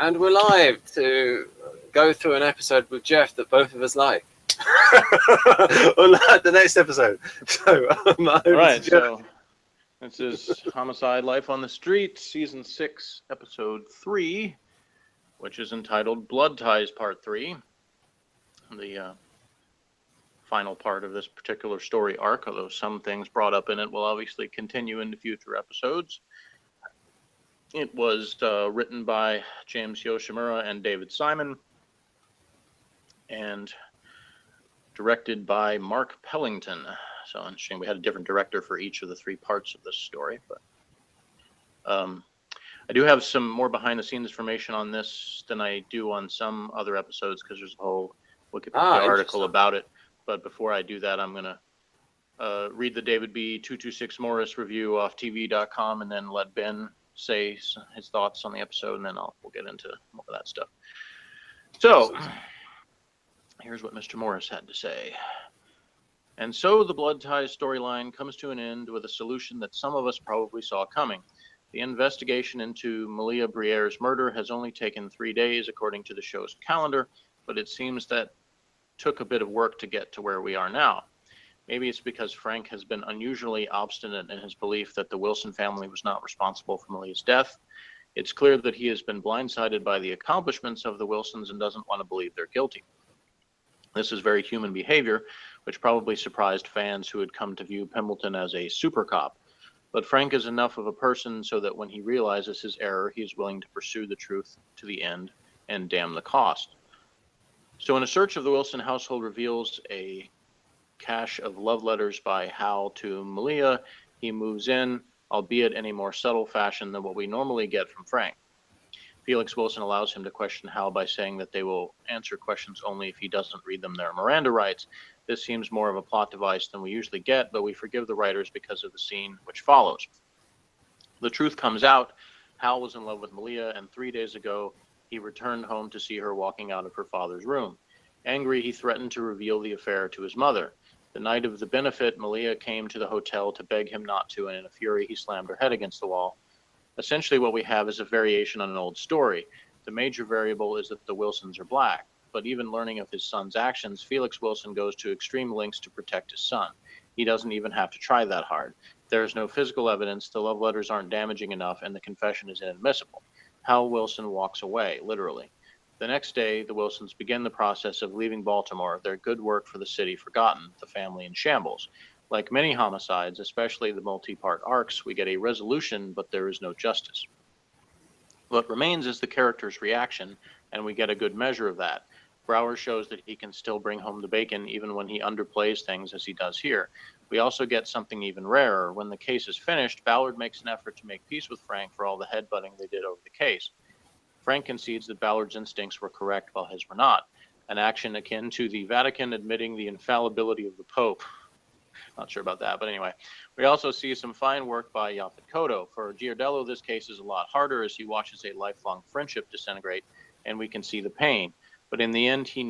And we're live to go through an episode with Jeff that both of us like. On the next episode. So, all right, so this is Homicide Life on the Street, Season 6, Episode 3, which is entitled Blood Ties Part 3. The final part of this particular story arc, although some things brought up in it will obviously continue into future episodes. It was written by James Yoshimura and David Simon, and directed by Mark Pellington. So interesting. We had a different director for each of the three parts of this story, but I do have some more behind-the-scenes information on this than I do on some other episodes because there's a whole Wikipedia article about it. But before I do that, I'm going to read the David B. 226 Morris review off TV.com and then let Ben say his thoughts on the episode, and then we'll get into more of that stuff. So, here's what Mr. Morris had to say. And so the Blood Ties storyline comes to an end with a solution that some of us probably saw coming. The investigation into Malia Briere's murder has only taken 3 days, according to the show's calendar, but it seems that took a bit of work to get to where we are now. Maybe it's because Frank has been unusually obstinate in his belief that the Wilson family was not responsible for Malia's death. It's clear that he has been blindsided by the accomplishments of the Wilsons and doesn't want to believe they're guilty. This is very human behavior, which probably surprised fans who had come to view Pembleton as a super cop. But Frank is enough of a person so that when he realizes his error, he is willing to pursue the truth to the end and damn the cost. So in a search of the Wilson household reveals a cache of love letters by Hal to Malia, he moves in, albeit in a more subtle fashion than what we normally get from Frank. Felix Wilson allows him to question Hal by saying that they will answer questions only if he doesn't read them their Miranda rights. This seems more of a plot device than we usually get, but we forgive the writers because of the scene which follows. The truth comes out. Hal was in love with Malia, and 3 days ago, he returned home to see her walking out of her father's room. Angry, he threatened to reveal the affair to his mother. The night of the benefit, Malia came to the hotel to beg him not to, and in a fury, he slammed her head against the wall. Essentially, what we have is a variation on an old story. The major variable is that the Wilsons are black, but even learning of his son's actions, Felix Wilson goes to extreme lengths to protect his son. He doesn't even have to try that hard. There is no physical evidence, the love letters aren't damaging enough, and the confession is inadmissible. Hal Wilson walks away, literally. The next day, the Wilsons begin the process of leaving Baltimore, their good work for the city forgotten, the family in shambles. Like many homicides, especially the multi-part arcs, we get a resolution, but there is no justice. What remains is the character's reaction, and we get a good measure of that. Brower shows that he can still bring home the bacon even when he underplays things as he does here. We also get something even rarer. When the case is finished, Ballard makes an effort to make peace with Frank for all the headbutting they did over the case. Frank concedes that Ballard's instincts were correct while his were not, an action akin to the Vatican admitting the infallibility of the Pope. Not sure about that, but anyway. We also see some fine work by Yaphet Kotto. For Giardello, this case is a lot harder as he watches a lifelong friendship disintegrate, and we can see the pain. But in the end, he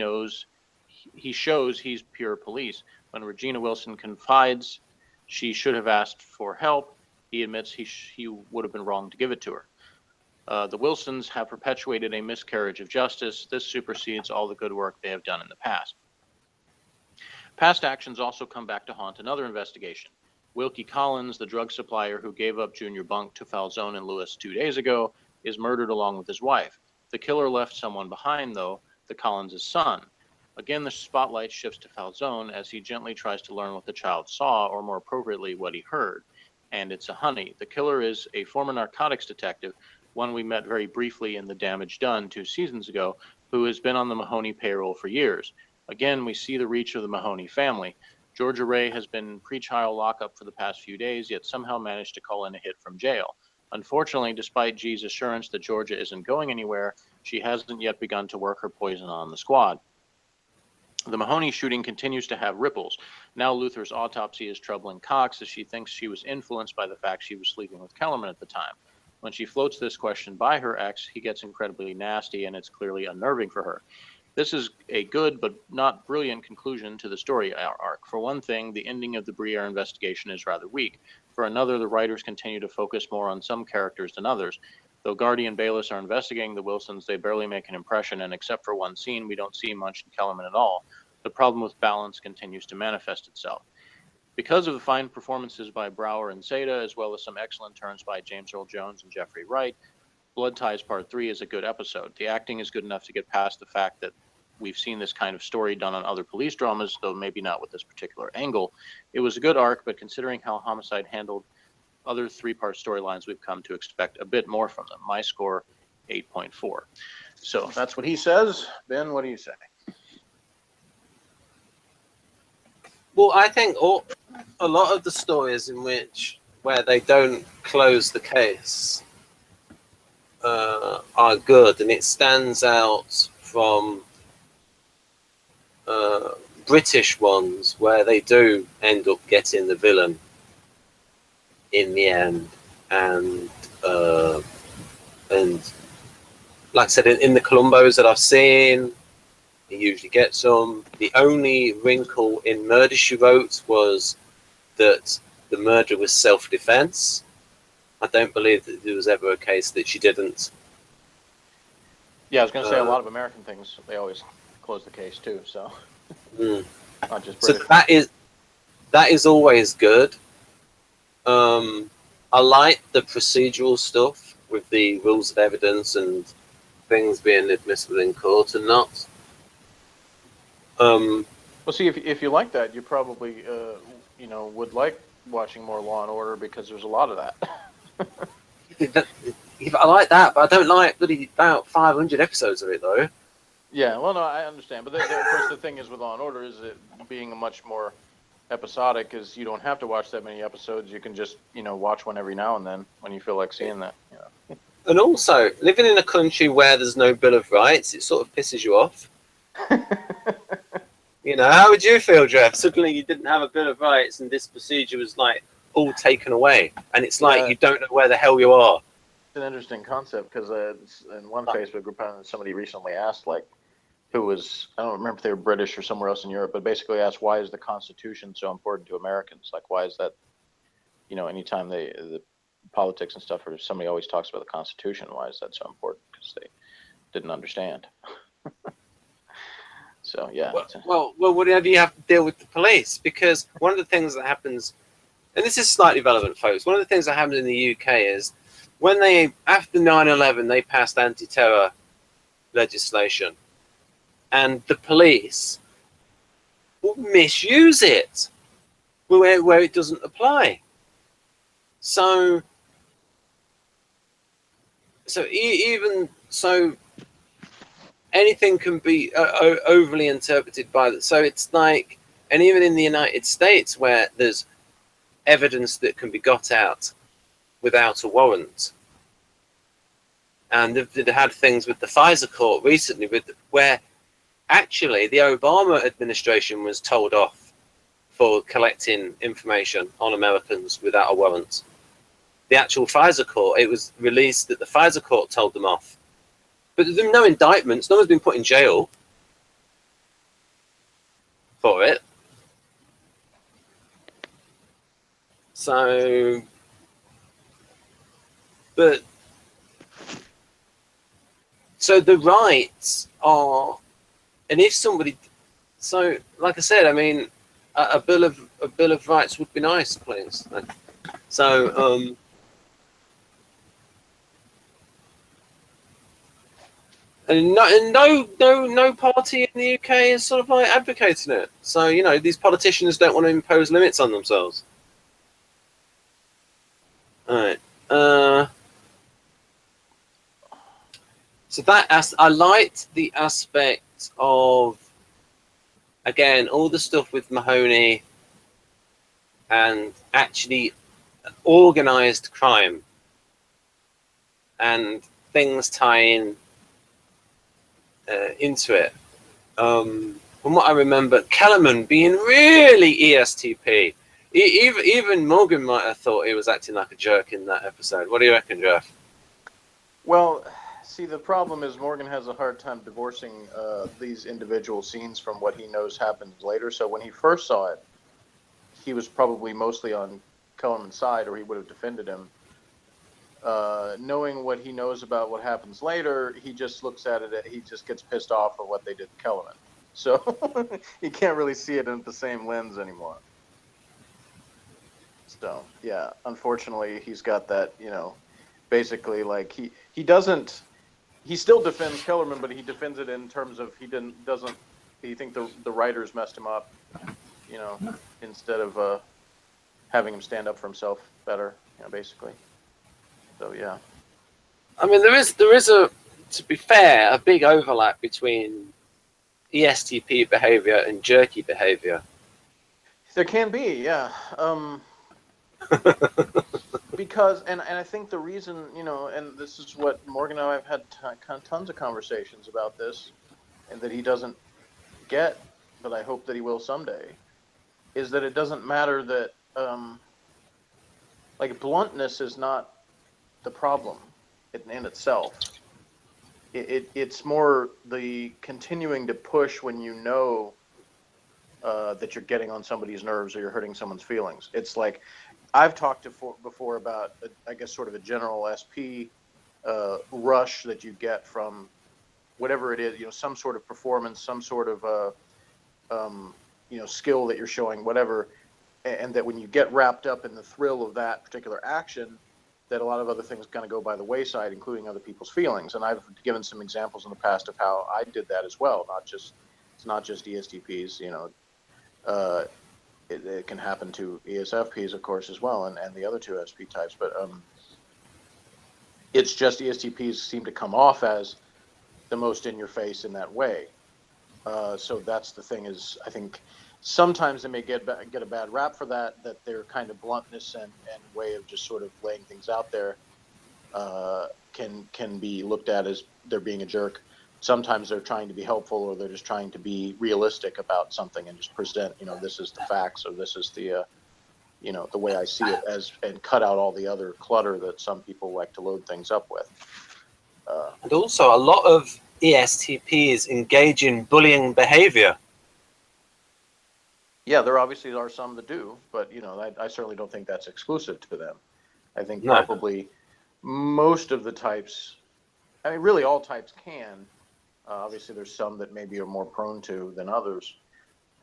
shows he's pure police. When Regina Wilson confides she should have asked for help, he admits he would have been wrong to give it to her. The Wilsons have perpetuated a miscarriage of justice. This supersedes all the good work they have done in the past. Past actions also come back to haunt another investigation. Wilkie Collins, the drug supplier who gave up Junior Bunk to Falzone and Lewis 2 days ago, is murdered along with his wife. The killer left someone behind, though, the Collins' son. Again, the spotlight shifts to Falzone as he gently tries to learn what the child saw, or more appropriately, what he heard. And it's a honey. The killer is a former narcotics detective, one we met very briefly in The Damage Done 2 seasons ago, who has been on the Mahoney payroll for years. Again, we see the reach of the Mahoney family. Georgia Ray has been in pre-trial lockup for the past few days, yet somehow managed to call in a hit from jail. Unfortunately, despite G's assurance that Georgia isn't going anywhere, she hasn't yet begun to work her poison on the squad. The Mahoney shooting continues to have ripples. Now Luther's autopsy is troubling Cox as she thinks she was influenced by the fact she was sleeping with Kellerman at the time. When she floats this question by her ex, he gets incredibly nasty, and it's clearly unnerving for her. This is a good but not brilliant conclusion to the story arc. For one thing, the ending of the Briere investigation is rather weak. For another, the writers continue to focus more on some characters than others. Though Gardy and Bayless are investigating the Wilsons, they barely make an impression, and except for one scene, we don't see much in Kellerman at all. The problem with balance continues to manifest itself. Because of the fine performances by Brower and Seda, as well as some excellent turns by James Earl Jones and Jeffrey Wright, Blood Ties Part 3 is a good episode. The acting is good enough to get past the fact that we've seen this kind of story done on other police dramas, though maybe not with this particular angle. It was a good arc, but considering how Homicide handled other three-part storylines, we've come to expect a bit more from them. My score, 8.4. So that's what he says. Ben, what do you say? Well, I think a lot of the stories where they don't close the case are good, and it stands out from British ones where they do end up getting the villain in the end, and like I said, in the Columbos that I've seen, he usually gets some. The only wrinkle in Murder, She Wrote was that the murder was self-defense. I don't believe that there was ever a case that she didn't. Yeah, I was going to say a lot of American things, they always close the case too, so not just British. So that is always good. I like the procedural stuff with the rules of evidence and things being admissible in court and not. Well, see, if you like that, you probably would like watching more Law and Order, because there's a lot of that. I like that, but I don't like about 500 episodes of it though. Yeah, well, no, I understand, but of course the thing is with Law and Order is it being a much more episodic, is you don't have to watch that many episodes. You can just watch one every now and then when you feel like seeing that. And also, living in a country where there's no Bill of Rights, it sort of pisses you off. How would you feel, Jeff? Suddenly you didn't have a Bill of Rights and this procedure was like all taken away, and it's like you don't know where the hell you are. It's an interesting concept, because in one Facebook group, somebody recently asked, like, who was, I don't remember if they were British or somewhere else in Europe, but basically asked, why is the Constitution so important to Americans? Like, why is that, anytime the politics and stuff, or somebody always talks about the Constitution, why is that so important? Because they didn't understand. So, yeah. Well, whatever, you have to deal with the police, because one of the things that happens, and this is slightly relevant, folks, one of the things that happened in the UK is when after 9/11, they passed anti-terror legislation, and the police will misuse it where it doesn't apply. So anything can be overly interpreted by that. So it's like, and even in the United States, where there's evidence that can be got out without a warrant, and they've had things with the FISA court recently, where actually the Obama administration was told off for collecting information on Americans without a warrant. The actual FISA court, it was released that the FISA court told them off. But there's been no indictments. No one's been put in jail for it. So, the rights are, and if somebody, so like I said, I mean, a bill of rights would be nice, please. So, and no party in the UK is sort of like advocating it. So, these politicians don't want to impose limits on themselves. All right. So I liked the aspect of, again, all the stuff with Mahoney and actually organized crime and things tying into it. From what I remember, Kellerman being really ESTP. Even Morgan might have thought he was acting like a jerk in that episode. What do you reckon, Jeff? Well, see, the problem is Morgan has a hard time divorcing these individual scenes from what he knows happens later. So when he first saw it, he was probably mostly on Kellerman's side, or he would have defended him. knowing what he knows about what happens later, he just looks at it, he just gets pissed off at what they did to Kellerman. So he can't really see it in the same lens anymore. So yeah, unfortunately, he's got that, basically like he doesn't, he still defends Kellerman, but he defends it in terms of he think the writers messed him up, instead of having him stand up for himself better, basically. So yeah. I mean, there is to be fair, a big overlap between ESTP behavior and jerky behavior. There can be, yeah. Because, and I think the reason, and this is what Morgan and I have had tons of conversations about this, and that he doesn't get, but I hope that he will someday, is that it doesn't matter that, like, bluntness is not the problem in itself. It's more the continuing to push when you know that you're getting on somebody's nerves or you're hurting someone's feelings. It's like, I've talked before about, I guess, sort of a general SP rush that you get from whatever it is, some sort of performance, some sort of, skill that you're showing, whatever. And that when you get wrapped up in the thrill of that particular action, that a lot of other things kind of go by the wayside, including other people's feelings. And I've given some examples in the past of how I did that as well. It's not just ESTPs, it can happen to ESFPs, of course, as well, and the other two SP types. But it's just ESTPs seem to come off as the most in your face in that way. So that's the thing, is I think sometimes they may get a bad rap for that their kind of bluntness and way of just sort of laying things out there can be looked at as they're being a jerk. Sometimes they're trying to be helpful, or they're just trying to be realistic about something and just present, this is the facts, or this is the, the way I see it, and cut out all the other clutter that some people like to load things up with. And also, a lot of ESTPs engage in bullying behavior. Yeah, there obviously are some that do, but I certainly don't think that's exclusive to them. I think probably most of the types, I mean, really all types can. Obviously, there's some that maybe are more prone to than others,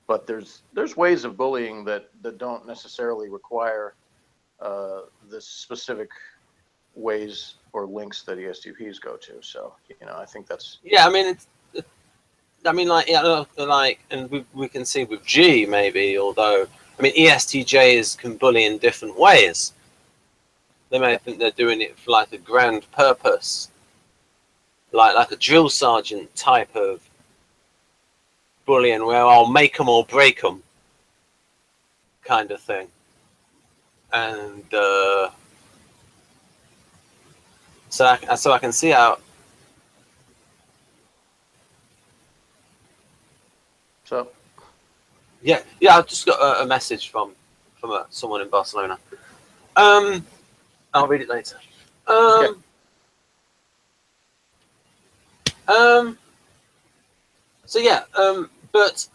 but there's ways of bullying that don't necessarily require the specific ways or links that ESTPs go to. So I think that's and we can see with G maybe, although I mean ESTJs can bully in different ways. They may think they're doing it for like a grand purpose, like a drill sergeant type of bullying, where I'll make them or break them, kind of thing. And so I can see how. So. Yeah. I just got a message from someone in Barcelona. I'll read it later. Okay. So yeah, but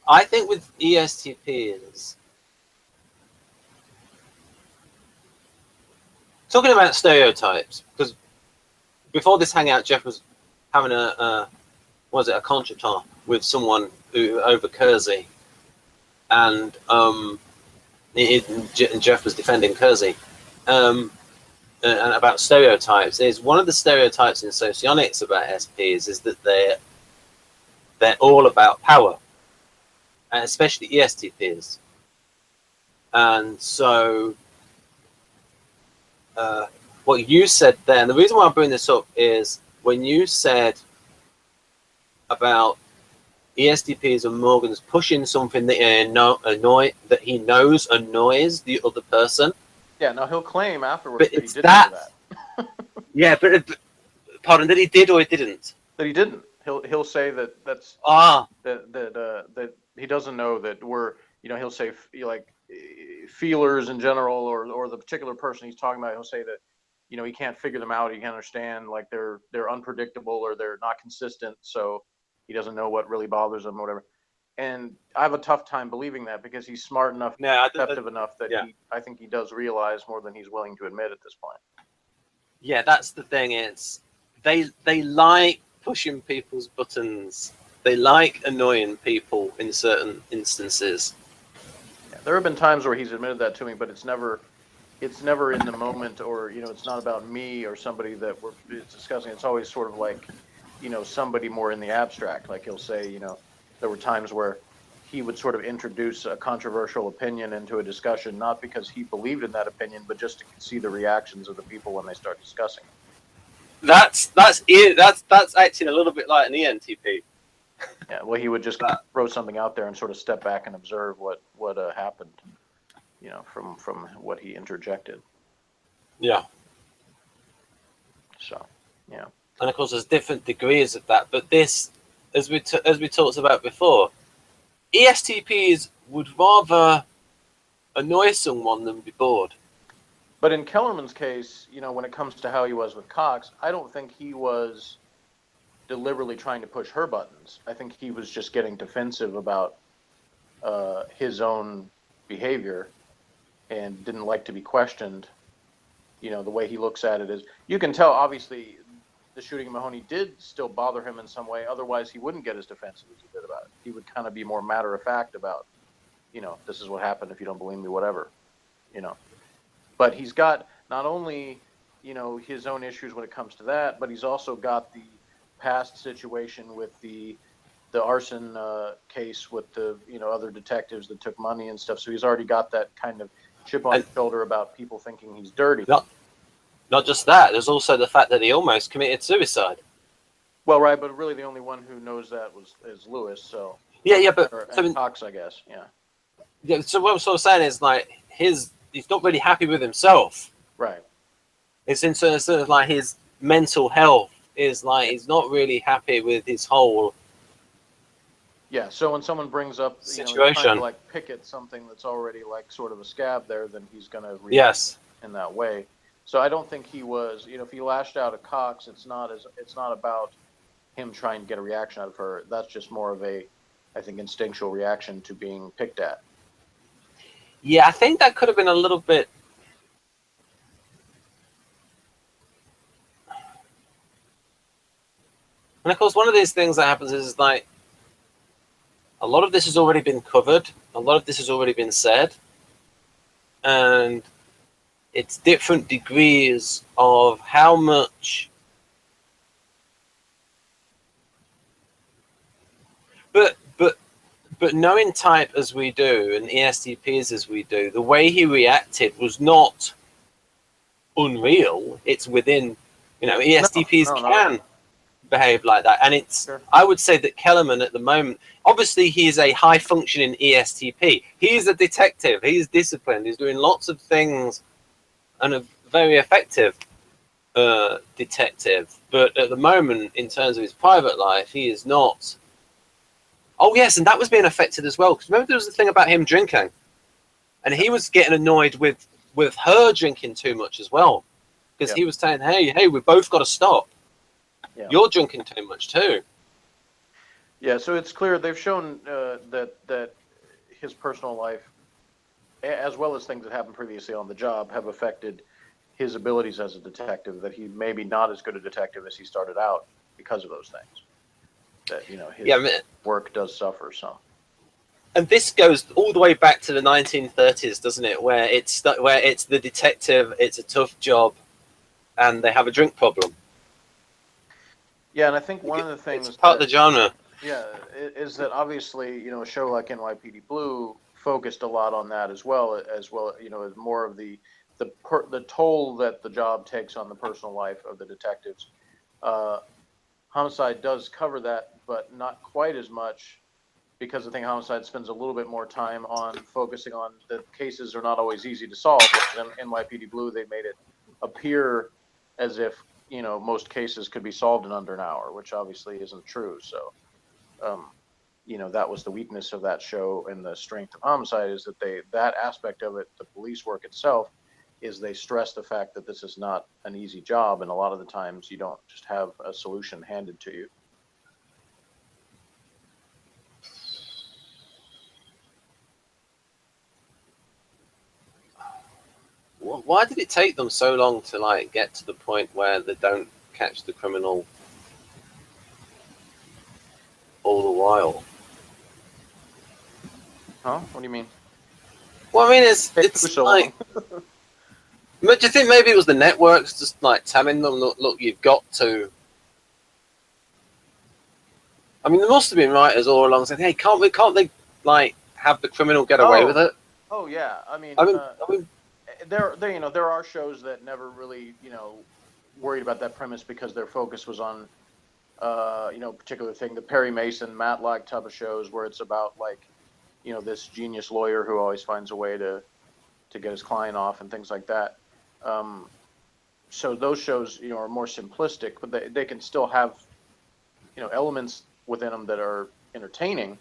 I think with ESTPs, talking about stereotypes, because before this hangout, Jeff was having a contretemps with someone over Kersey, and Jeff was defending Kersey. And about stereotypes, is one of the stereotypes in socionics about SPs is that they're all about power, and especially ESTPs. And so what you said there, and the reason why I bring this up is when you said about ESTPs and Morgan's pushing something that that he knows annoys the other person. Yeah, no, he'll claim afterwards that he didn't do that. Yeah, but pardon, that he did or he didn't? That he didn't. He'll say that's that he doesn't know that we're, he'll say like feelers in general, or the particular person he's talking about. He'll say that he can't figure them out. He can't understand, like they're unpredictable or they're not consistent. So he doesn't know what really bothers them or whatever. And I have a tough time believing that because he's smart enough, deceptive enough that I think he does realize more than he's willing to admit at this point. Yeah, that's the thing. It's they like pushing people's buttons. They like annoying people in certain instances. Yeah, there have been times where he's admitted that to me, but it's never in the moment, or it's not about me or somebody that we're discussing. It's always sort of like, somebody more in the abstract. Like he'll say, there were times where he would sort of introduce a controversial opinion into a discussion, not because he believed in that opinion, but just to see the reactions of the people when they start discussing it. That's actually a little bit like an ENTP. Yeah, well, he would just throw something out there and sort of step back and observe what happened, from what he interjected. Yeah. So, yeah. And of course, there's different degrees of that. But this, as we talked about before, ESTPs would rather annoy someone than be bored. But in Kellerman's case, when it comes to how he was with Cox, I don't think he was deliberately trying to push her buttons. I think he was just getting defensive about his own behavior and didn't like to be questioned. The way he looks at it is, you can tell, obviously, the shooting of Mahoney did still bother him in some way. Otherwise, he wouldn't get as defensive as he did about it. He would kind of be more matter of fact about, this is what happened. If you don't believe me, whatever, But he's got not only, his own issues when it comes to that, but he's also got the past situation with the arson case with the other detectives that took money and stuff. So he's already got that kind of chip on his shoulder about people thinking he's dirty. Not just that. There's also the fact that he almost committed suicide. Well, right, but really the only one who knows that is Lewis. So but Cox, I guess. Yeah. So what I'm sort of saying is like he's not really happy with himself. Right. It's in sort of like his mental health is like he's not really happy with his whole. Yeah. So when someone brings up situation, trying to like pick at something that's already like sort of a scab there, then he's going to react in that way. So I don't think he was, if he lashed out at Cox, it's not about him trying to get a reaction out of her. That's just more of a, I think, instinctual reaction to being picked at. Yeah, I think that could have been a little bit. And of course, one of these things that happens is like a lot of this has already been covered. A lot of this has already been said. And it's different degrees of how much. But knowing type as we do and ESTPs as we do, the way he reacted was not unreal. It's within, ESTPs can behave like that. And it's, I would say that Kellerman at the moment, obviously he is a high functioning ESTP. He's a detective. He's disciplined. He's doing lots of things and a very effective detective. But at the moment, in terms of his private life, he is not. Oh, yes, and that was being affected as well. Because remember there was the thing about him drinking. And he was getting annoyed with her drinking too much as well. Because he was saying, hey, we both got to stop. Yeah. You're drinking too much too. Yeah, so it's clear they've shown that his personal life, as well as things that happened previously on the job, have affected his abilities as a detective, that he may be not as good a detective as he started out because of those things. That, his work does suffer some. And this goes all the way back to the 1930s, doesn't it? Where it's the detective, it's a tough job, and they have a drink problem. Yeah, and I think one of the things it's part of the genre. Yeah, is that obviously a show like NYPD Blue focused a lot on that as well. More of the toll that the job takes on the personal life of the detectives. Homicide does cover that, but not quite as much, because I think Homicide spends a little bit more time on focusing on the cases are not always easy to solve. In NYPD Blue, they made it appear as if most cases could be solved in under an hour, which obviously isn't true. So, that was the weakness of that show, and the strength of Homicide is that that aspect of it, the police work itself, is they stress the fact that this is not an easy job, and a lot of the times you don't just have a solution handed to you. why did it take them so long to like get to the point where they don't catch the criminal all the while? Huh? What do you mean? Well, I mean, it's so like. Do you think maybe it was the networks just like telling them, look, you've got to. I mean, there must have been writers all along saying, "Hey, can't they like have the criminal get away with it?" Oh yeah, I mean, there are shows that never really worried about that premise because their focus was on particular thing. The Perry Mason, Matlock type of shows where it's about like this genius lawyer who always finds a way to get his client off and things like that. So those shows are more simplistic, but they can still have elements within them that are entertaining,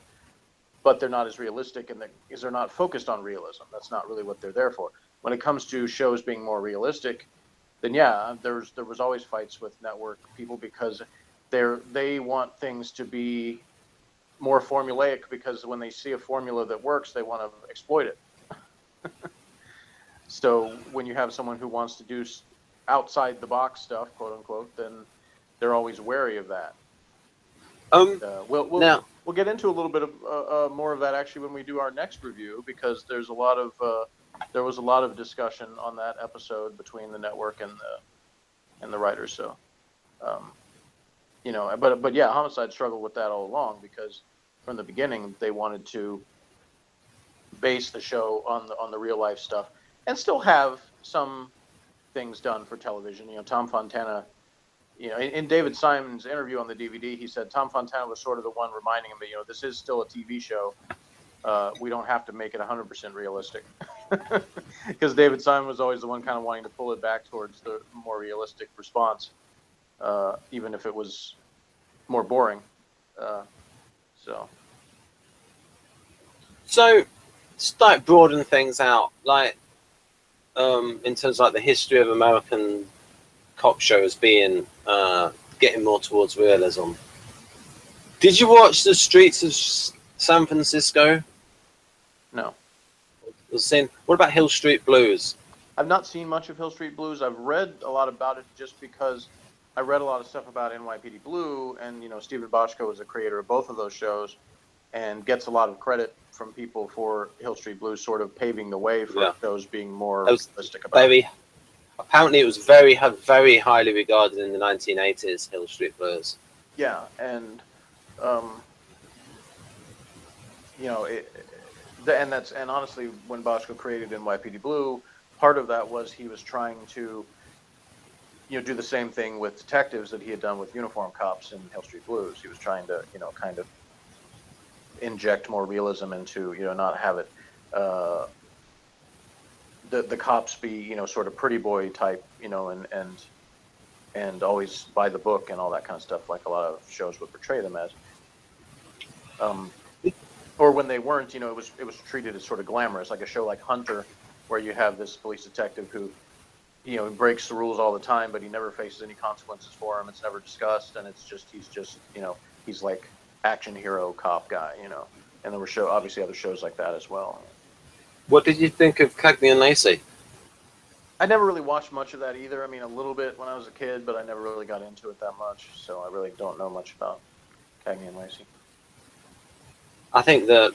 but they're not as realistic, and they're not focused on realism. That's not really what they're there for. When it comes to shows being more realistic, then yeah, there was always fights with network people because they want things to be more formulaic, because when they see a formula that works, they want to exploit it. So when you have someone who wants to do outside the box stuff, quote unquote, then they're always wary of that. We'll get into a little bit of more of that actually when we do our next review, because there was a lot of discussion on that episode between the network and the writers. So, but yeah, Homicide struggled with that all along because from the beginning they wanted to base the show on the real life stuff and still have some things done for television. Tom Fontana. In David Simon's interview on the DVD, he said Tom Fontana was sort of the one reminding him that, this is still a TV show. We don't have to make it 100% realistic. Because David Simon was always the one kind of wanting to pull it back towards the more realistic response, even if it was more boring. So, just like broaden things out, like in terms of like the history of American cop shows being getting more towards realism. Did you watch The Streets of San Francisco? No. What about Hill Street Blues? I've not seen much of Hill Street Blues. I've read a lot about it just because I read a lot of stuff about NYPD Blue, and Stephen Bochco was the creator of both of those shows and gets a lot of credit from people for Hill Street Blues sort of paving the way for shows being more realistic about it. Apparently, it was very, very highly regarded in the 1980s, Hill Street Blues. Yeah, and and honestly, when Bochco created NYPD Blue, part of that was he was trying to, do the same thing with detectives that he had done with uniform cops in Hill Street Blues. He was trying to, kind of inject more realism into, not have it. The cops be sort of pretty boy type and always by the book and all that kind of stuff, like a lot of shows would portray them as, or when they weren't, it was treated as sort of glamorous, like a show like Hunter, where you have this police detective who breaks the rules all the time, but he never faces any consequences for them. It's never discussed, and he's like action hero cop guy, and there were obviously other shows like that as well. What did you think of Cagney and Lacey? I never really watched much of that either. I mean, a little bit when I was a kid, but I never really got into it that much. So I really don't know much about Cagney and Lacey. I think that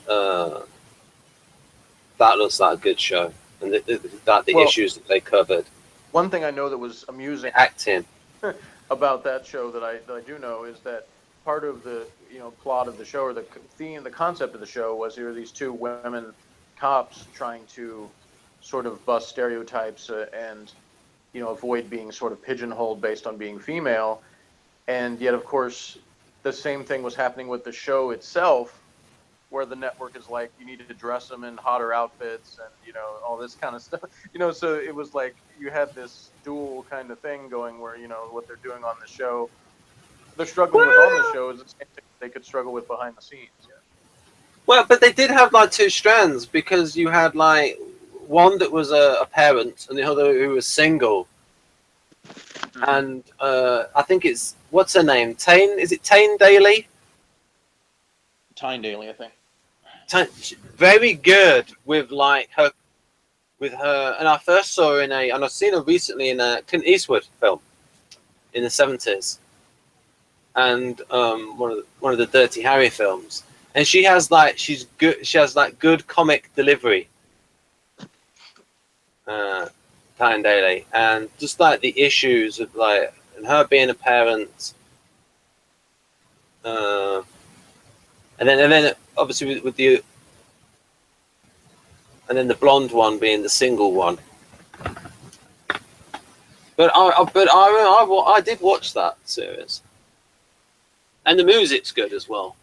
that looks like a good show, and the issues that they covered. One thing I know that was amusing acting about that show that I do know is that part of the plot of the show, or the theme, the concept of the show, was here these two women cops trying to sort of bust stereotypes and avoid being sort of pigeonholed based on being female, and yet of course the same thing was happening with the show itself, where the network is like, you need to dress them in hotter outfits and all this kind of stuff, so it was like you had this dual kind of thing going where what they're doing on the show, they're struggling with on the show is the same thing they could struggle with behind the scenes. Well, but they did have like two strands, because you had like one that was a parent and the other who was single. Mm-hmm. And I think it's, what's her name? Is it Tyne Daly? Tyne Daly, I think. Very good with like her, with her, and I first saw her and I've seen her recently in a Clint Eastwood film in the 70s, and one of the Dirty Harry films. And she has good comic delivery, Tyne Daly, and just like the issues of like, and her being a parent, and then obviously with the, and then the blonde one being the single one. But I did watch that series, and the music's good as well.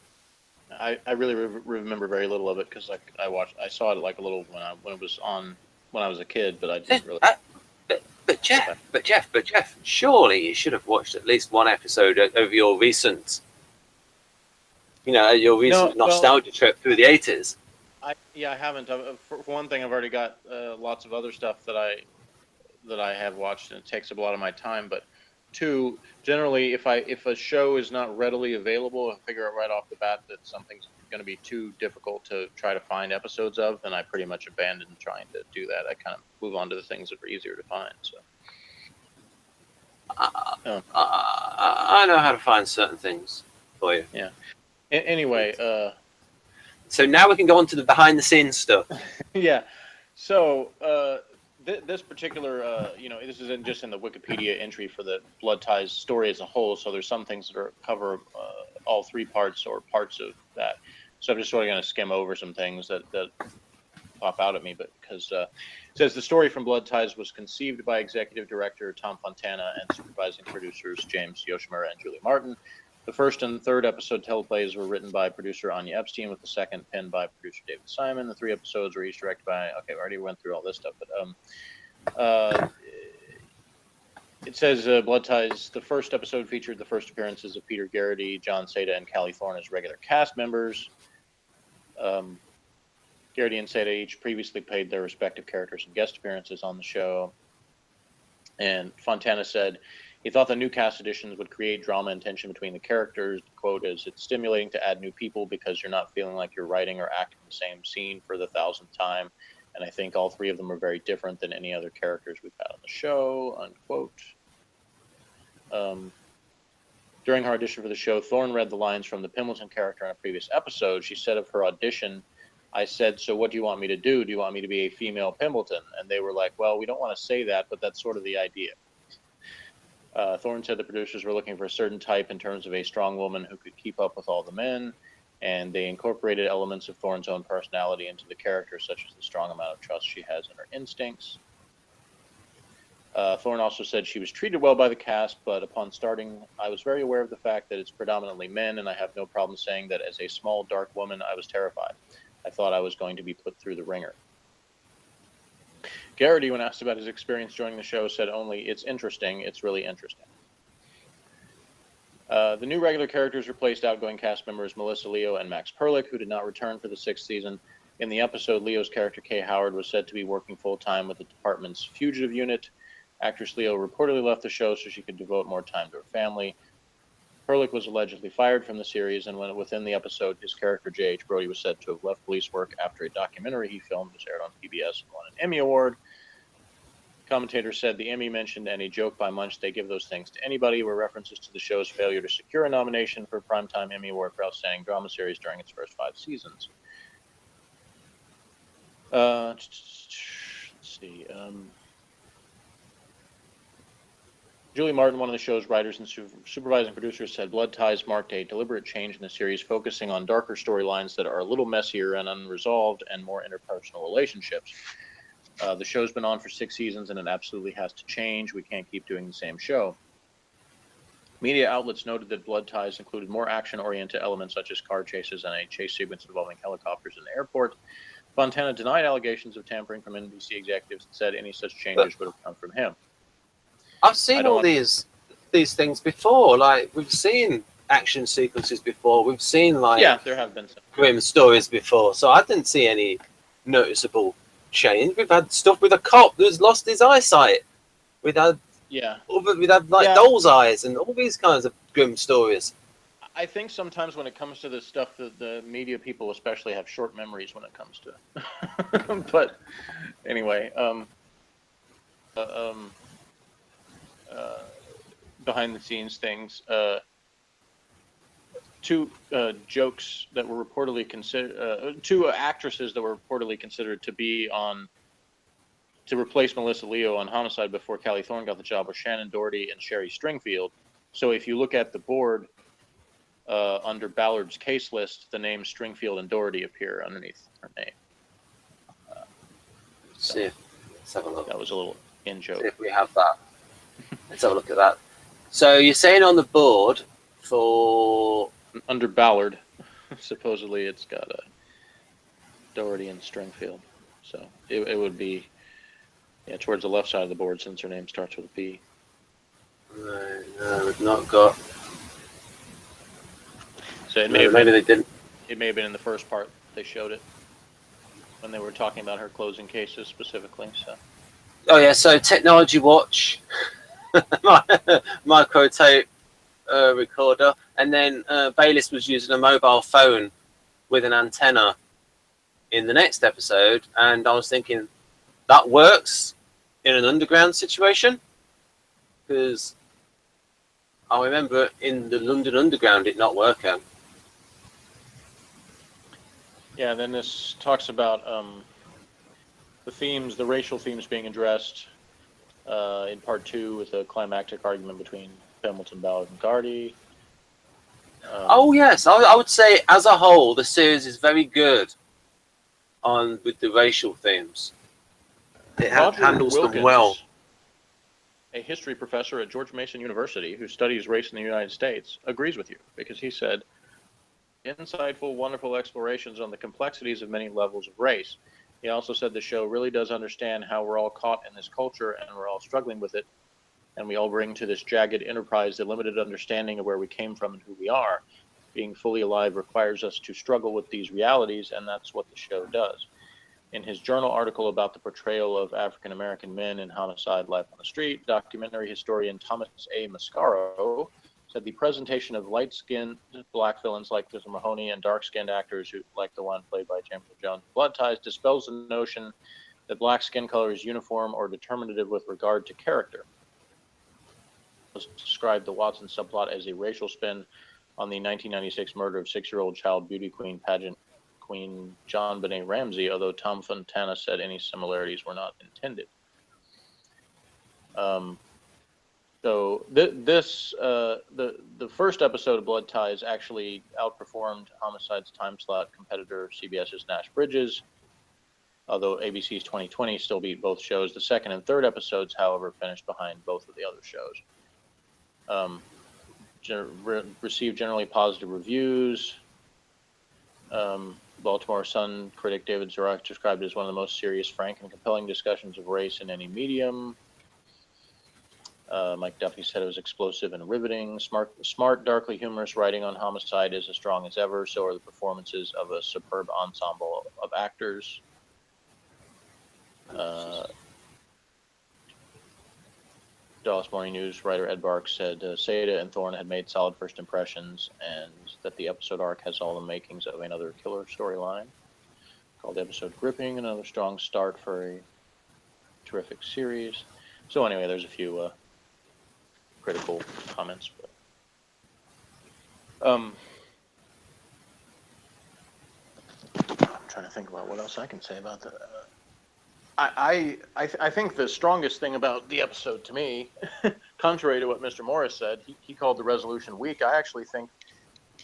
I really remember very little of it because I saw it like a little when it was on when I was a kid, but I didn't really. But Jeff, surely you should have watched at least one episode of your recent, nostalgia trip through the 80s. I haven't. For one thing, I've already got lots of other stuff that I have watched, and it takes up a lot of my time. But two, generally, if a show is not readily available, and figure out right off the bat that something's going to be too difficult to try to find episodes of, then I pretty much abandon trying to do that. I kind of move on to the things that are easier to find. So I know how to find certain things for you. Yeah. Anyway, so now we can go on to the behind the scenes stuff. Yeah. So this particular, this isn't just in the Wikipedia entry for the Blood Ties story as a whole. So there's some things that cover all three parts or parts of that. So I'm just sort of going to skim over some things that pop out at me, but because it says the story from Blood Ties was conceived by executive director Tom Fontana and supervising producers James Yoshimura and Julie Martin. The first and third episode teleplays were written by producer Anya Epstein, with the second penned by producer David Simon. The 3 episodes were each directed by, okay, I already went through all this stuff, but it says Blood Ties, the first episode featured the first appearances of Peter Garrity, John Seda, and Callie Thorne as regular cast members. Garrity and Seda each previously played their respective characters and guest appearances on the show. And Fontana said he thought the new cast additions would create drama and tension between the characters. The quote is, "It's stimulating to add new people because you're not feeling like you're writing or acting the same scene for the 1,000th time. And I think all 3 of them are very different than any other characters we've had on the show," unquote. During her audition for the show, Thorne read the lines from the Pimbleton character in a previous episode. She said of her audition, "I said, so what do you want me to do? Do you want me to be a female Pimbleton?" And they were like, "Well, we don't want to say that, but that's sort of the idea." Thorne said the producers were looking for a certain type in terms of a strong woman who could keep up with all the men, and they incorporated elements of Thorne's own personality into the character, such as the strong amount of trust she has in her instincts. Thorne also said she was treated well by the cast, but upon starting, I was very aware of the fact that it's predominantly men, and I have no problem saying that as a small, dark woman, I was terrified. I thought I was going to be put through the ringer. Garrity, when asked about his experience joining the show, said only, "It's interesting. It's really interesting." The new regular characters replaced outgoing cast members Melissa Leo and Max Perlich, who did not return for the 6th season. In the episode, Leo's character Kay Howard was said to be working full-time with the department's fugitive unit. Actress Leo reportedly left the show so she could devote more time to her family. Perlich was allegedly fired from the series, and within the episode, his character J.H. Brody was said to have left police work after a documentary he filmed was aired on PBS and won an Emmy Award. Commentators said the Emmy mentioned and a joke by Munch, "They give those things to anybody," were references to the show's failure to secure a nomination for a Primetime Emmy Award for Outstanding Drama Series during its first 5 seasons. Let's see. Julie Martin, one of the show's writers and supervising producers, said Blood Ties marked a deliberate change in the series, focusing on darker storylines that are a little messier and unresolved and more interpersonal relationships. The show's been on for 6 seasons and it absolutely has to change. We can't keep doing the same show. Media outlets noted that Blood Ties included more action-oriented elements such as car chases and a chase sequence involving helicopters in the airport. Fontana denied allegations of tampering from NBC executives and said any such changes would have come from him. I've seen all these things before. Like, we've seen action sequences before. We've seen, like, yeah, there have been some grim stories before. So I didn't see any noticeable change. We've had stuff with a cop who's lost his eyesight. We've had like doll's eyes and all these kinds of grim stories. I think sometimes when it comes to this stuff, the media people especially have short memories when it comes to. But anyway, behind the scenes things. Two jokes that were reportedly considered, two actresses that were reportedly considered to replace Melissa Leo on Homicide before Callie Thorne got the job were Shannon Doherty and Sherry Stringfield. So if you look at the board under Ballard's case list, the names Stringfield and Doherty appear underneath her name. Let's have a look. That was a little in joke. See if we have that. Let's have a look at that. So you're saying on the board for under Ballard, supposedly it's got a Doherty and Stringfield. So it would be towards the left side of the board since her name starts with a P. No, we've not got. So maybe they didn't. It may have been in the first part they showed it when they were talking about her closing cases specifically. So. Oh yeah, so Technology Watch, micro tape recorder, and then Bayliss was using a mobile phone with an antenna in the next episode, and I was thinking that works in an underground situation because I remember in the London Underground it not working. Yeah, then this talks about the racial themes being addressed in part 2 with a climactic argument between Hamilton, Ballard, and Gardy. Oh yes, I would say as a whole the series is very good with the racial themes. It handles them well. A history professor at George Mason University who studies race in the United States agrees with you because he said, insightful, wonderful explorations on the complexities of many levels of race. He also said the show really does understand how we're all caught in this culture and we're all struggling with it. And we all bring to this jagged enterprise the limited understanding of where we came from and who we are. Being fully alive requires us to struggle with these realities, and that's what the show does. In his journal article about the portrayal of African-American men in Homicide: Life on the Street, documentary historian Thomas A. Mascaro said the presentation of light-skinned black villains like Mr. Mahoney and dark-skinned actors who, like the one played by James Earl Jones, Blood Ties, dispels the notion that black skin color is uniform or determinative with regard to character. Described the Watson subplot as a racial spin on the 1996 murder of 6-year-old child beauty queen pageant queen John Benet Ramsey, although Tom Fontana said any similarities were not intended. So the first episode of Blood Ties actually outperformed Homicide's time slot competitor CBS's Nash Bridges, although ABC's 2020 still beat both shows. The second and third episodes, however, finished behind both of the other shows. Received generally positive reviews. Baltimore Sun critic David Zurak described it as one of the most serious, frank, and compelling discussions of race in any medium. Mike Duffy said it was explosive and riveting. Smart, darkly humorous writing on Homicide is as strong as ever. So are the performances of a superb ensemble of actors. Dallas Morning News writer Ed Barks said Seda and Thorne had made solid first impressions and that the episode arc has all the makings of another killer storyline. Called the episode gripping, another strong start for a terrific series. So anyway, there's a few critical comments. But, I'm trying to think about what else I can say about that. I think the strongest thing about the episode to me, contrary to what Mr. Morris said, he called the resolution weak. I actually think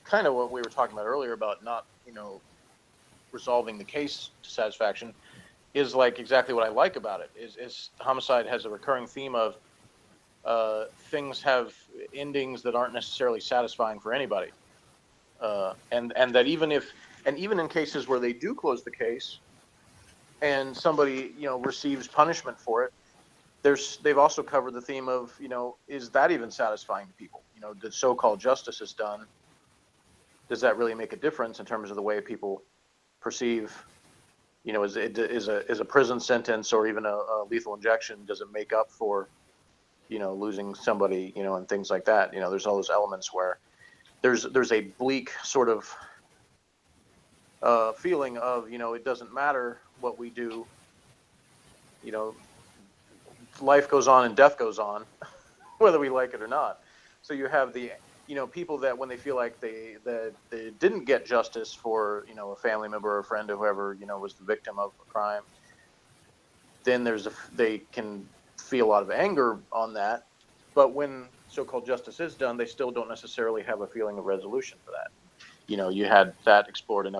kind of what we were talking about earlier about not, resolving the case to satisfaction is like exactly what I like about it. Is Homicide has a recurring theme of things have endings that aren't necessarily satisfying for anybody, and that even in cases where they do close the case and somebody receives punishment for it, they've also covered the theme of is that even satisfying to people? The so-called justice is done. Does that really make a difference in terms of the way people perceive? Is a prison sentence or even a lethal injection, does it make up for losing somebody, and things like that? There's all those elements where there's a bleak sort of feeling of, it doesn't matter what we do, life goes on and death goes on, whether we like it or not. So you have the, people that when they feel like they didn't get justice for, a family member or a friend or whoever, was the victim of a crime, then they can feel a lot of anger on that. But when so-called justice is done, they still don't necessarily have a feeling of resolution for that. You had that explored in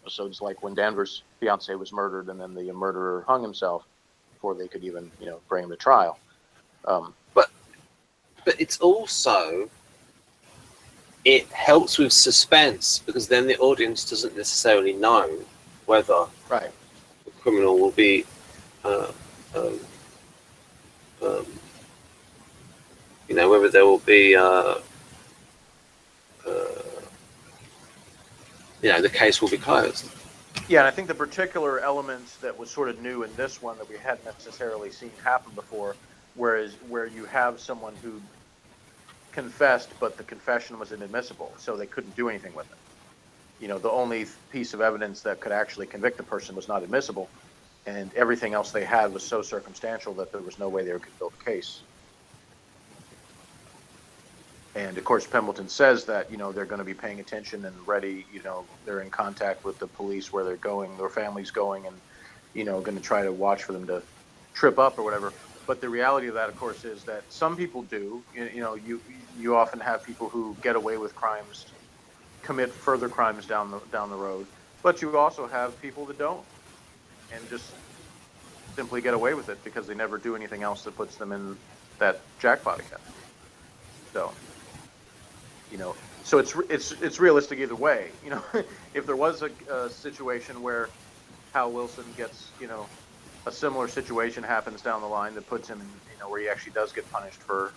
episodes like when Danvers' fiance was murdered and then the murderer hung himself before they could even, bring him to trial. But it's also, it helps with suspense, because then the audience doesn't necessarily know whether right. the criminal will be whether there will be the case will be closed. Yeah, and I think the particular elements that was sort of new in this one that we hadn't necessarily seen happen before, where you have someone who confessed, but the confession was inadmissible, so they couldn't do anything with it. The only piece of evidence that could actually convict the person was not admissible, and everything else they had was so circumstantial that there was no way they could build a case. And of course, Pembleton says that, they're going to be paying attention and ready, they're in contact with the police where they're going, their family's going, and, going to try to watch for them to trip up or whatever. But the reality of that, of course, is that some people do, you often have people who get away with crimes, commit further crimes down the road, but you also have people that don't, and just simply get away with it because they never do anything else that puts them in that jackpot again. So, so it's realistic either way. If there was a situation where Hal Wilson gets, a similar situation happens down the line that puts him in, where he actually does get punished for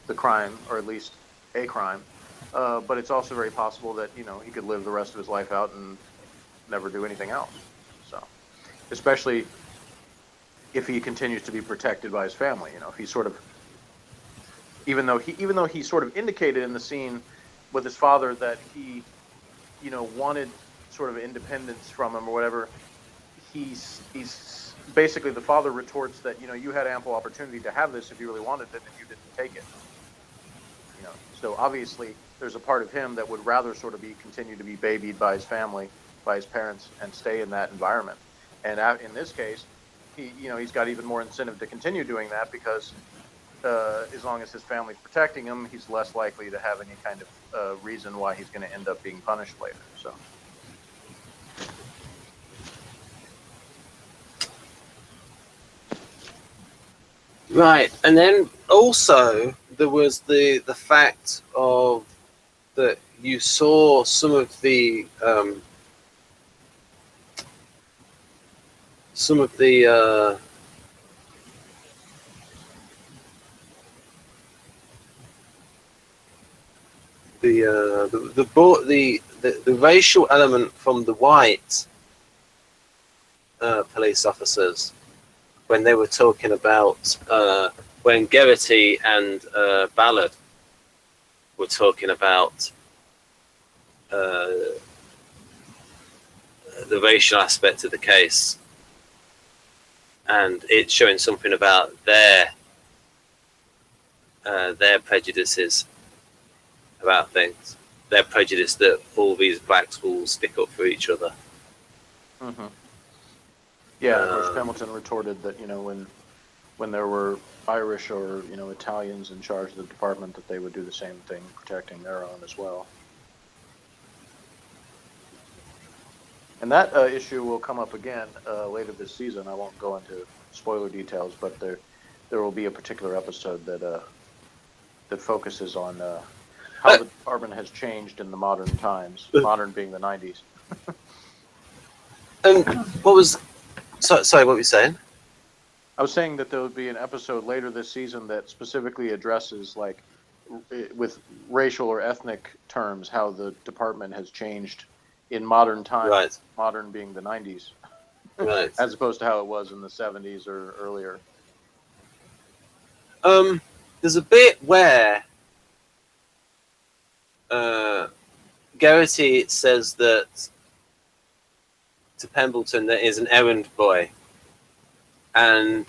the crime, or at least a crime. But it's also very possible that, he could live the rest of his life out and never do anything else. So, especially if he continues to be protected by his family, if he's sort of, even though he sort of indicated in the scene with his father that he, wanted sort of independence from him or whatever, he's basically, the father retorts that, you had ample opportunity to have this if you really wanted it and you didn't take it. So obviously there's a part of him that would rather sort of continue to be babied by his family, by his parents, and stay in that environment. And in this case, he's got even more incentive to continue doing that because as long as his family's protecting him, he's less likely to have any kind of reason why he's going to end up being punished later. So. Right, and then also there was the fact of that you saw some of the racial element from the white police officers when they were talking about when Geraghty and Ballard were talking about the racial aspect of the case, and it's showing something about their prejudices about things, their prejudice that all these blacks will stick up for each other. Mm-hmm. Yeah, of course, Pembleton retorted that, when there were Irish or, Italians in charge of the department, that they would do the same thing, protecting their own as well. And that issue will come up again later this season. I won't go into spoiler details, but there will be a particular episode that focuses on how the department has changed in the modern times, modern being the 90s. What was... Sorry, what were you saying? I was saying that there would be an episode later this season that specifically addresses, like, with racial or ethnic terms, how the department has changed in modern times, right. Modern being the 90s, right, as opposed to how it was in the 70s or earlier. There's a bit where Geraghty says that to Pembleton that is an errand boy, and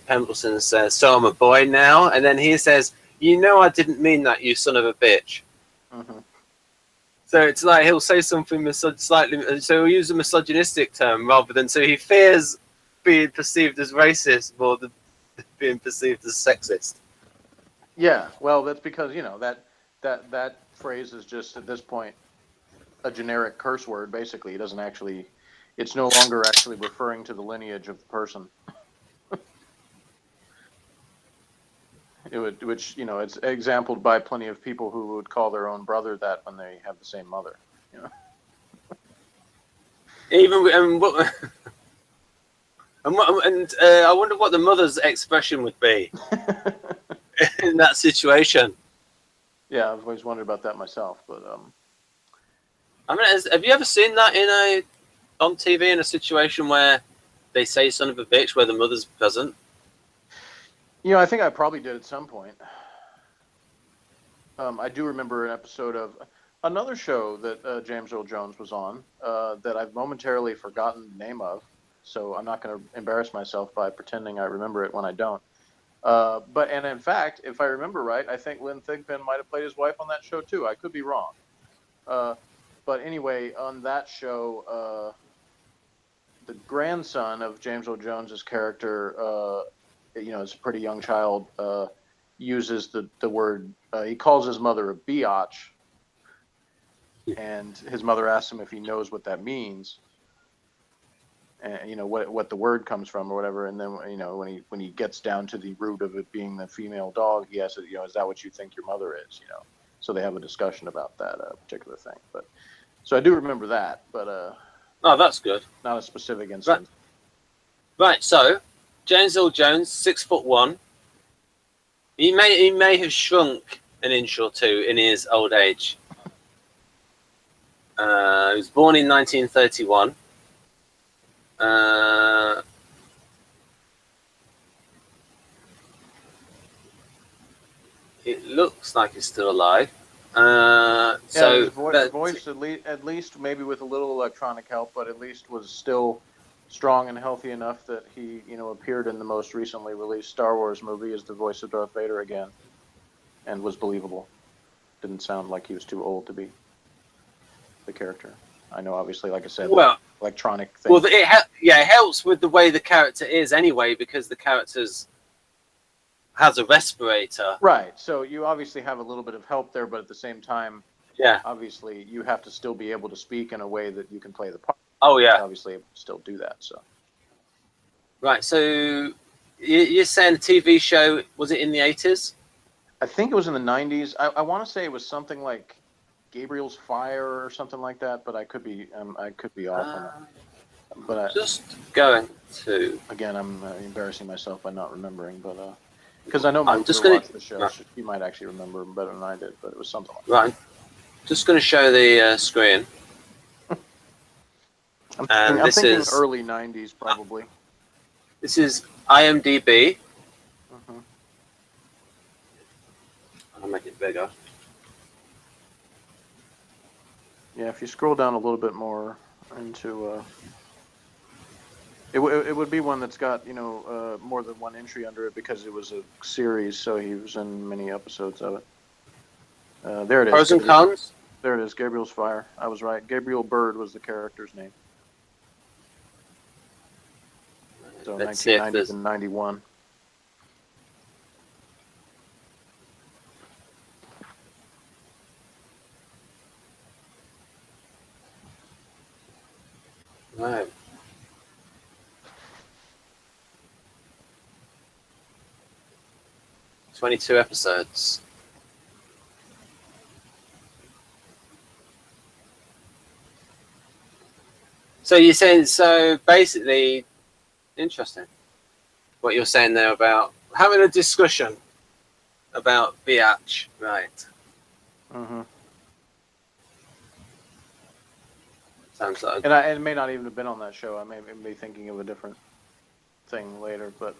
Pembleton says, "So I'm a boy now," and then he says, "You know, I didn't mean that, you son of a bitch." Mm-hmm. So it's like he'll say something slightly, so he'll use a misogynistic term rather than, so he fears being perceived as racist more than being perceived as sexist. Yeah, well, that's because, you know, that phrase is just at this point a generic curse word. Basically, it doesn't actually, it's no longer actually referring to the lineage of the person. Which, you know, it's exampled by plenty of people who would call their own brother that when they have the same mother. You know, Even I wonder what the mother's expression would be in that situation. yeah, I've always wondered about that myself. But I mean, have you ever seen that on TV in a situation where they say "son of a bitch" where the mother's present? you know, I think I probably did at some point. I do remember an episode of another show that James Earl Jones was on that I've momentarily forgotten the name of, so I'm not going to embarrass myself by pretending I remember it when I don't. And in fact, if I remember right, I think Lynn Thigpen might have played his wife on that show too. I could be wrong. But anyway, on that show, the grandson of James Earl Jones's character, you know, is a pretty young child, uses the word, he calls his mother a biatch, and his mother asks him if he knows what that means, and you know what the word comes from or whatever. And then, you know, when he gets down to the root of it being the female dog, he asks, you know, is that what you think your mother is? You know, so they have a discussion about that particular thing. But so I do remember that, but oh, that's good. not a specific instance. Right. So James Earl Jones, 6'1". He may have shrunk an inch or two in his old age. He was born in 1931. It looks like he's still alive. So his voice at least maybe with a little electronic help, but at least was still strong and healthy enough that he, you know, appeared in the most recently released Star Wars movie as the voice of Darth Vader again, and was believable. Didn't sound like he was too old to be the character. I know, obviously, like I said, well, electronic thing. Well, it helps with the way the character is anyway, because the character's has a respirator. Right. So you obviously have a little bit of help there, but at the same time, yeah, obviously you have to still be able to speak in a way that you can play the part. Oh yeah. Obviously, still do that. So. Right. So you're saying the TV show, was it in the 80s? I think it was in the 90s. I want to say it was something like Gabriel's Fire or something like that, but I could be off on that. But just going to again, I'm embarrassing myself by not remembering, but because I know my just going to watch the show, so he might actually remember better than I did, but it was something like that. Right. Just going to show the screen. I'm thinking early 90s, probably. This is IMDb. Mm-hmm. I'll make it bigger. Yeah, if you scroll down a little bit more into... It would be one that's got, you know, more than one entry under it because it was a series, so he was in many episodes of it. There it is. Pros and cons? There it is, Gabriel's Fire. I was right. Gabriel Byrd was the character's name. So 1990 and 91. Right. "22 episodes. So you're saying, so basically, interesting what you're saying there about having a discussion about biatch, right? Mm-hmm. Sounds like. And it may not even have been on that show. I may be thinking of a different thing later, but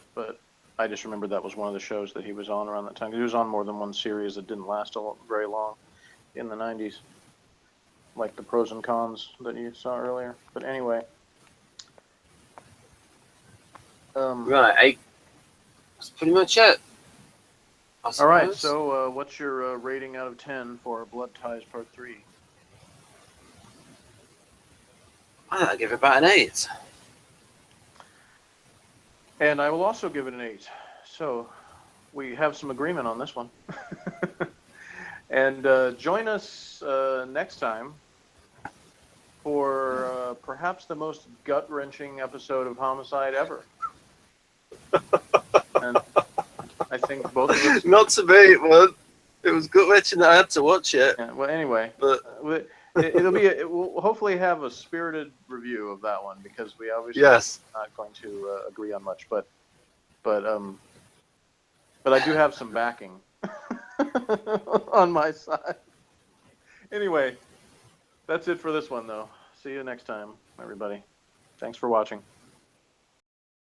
I just remember that was one of the shows that he was on around that time. He was on more than one series that didn't last very long. in the 90s, like the pros and cons that you saw earlier. But anyway. Right, that's pretty much it. All right, so what's your rating out of 10 for Blood Ties Part 3? I'll give it about an 8. And I will also give it an 8. So we have some agreement on this one. And join us next time for perhaps the most gut-wrenching episode of Homicide ever. And I think both of us... Not to me, man. It was gut-wrenching that I had to watch it. Yeah, well, anyway, but we'll hopefully have a spirited review of that one, because we obviously are not going to agree on much, but I do have some backing on my side. Anyway, that's it for this one, though. See you next time, everybody. Thanks for watching.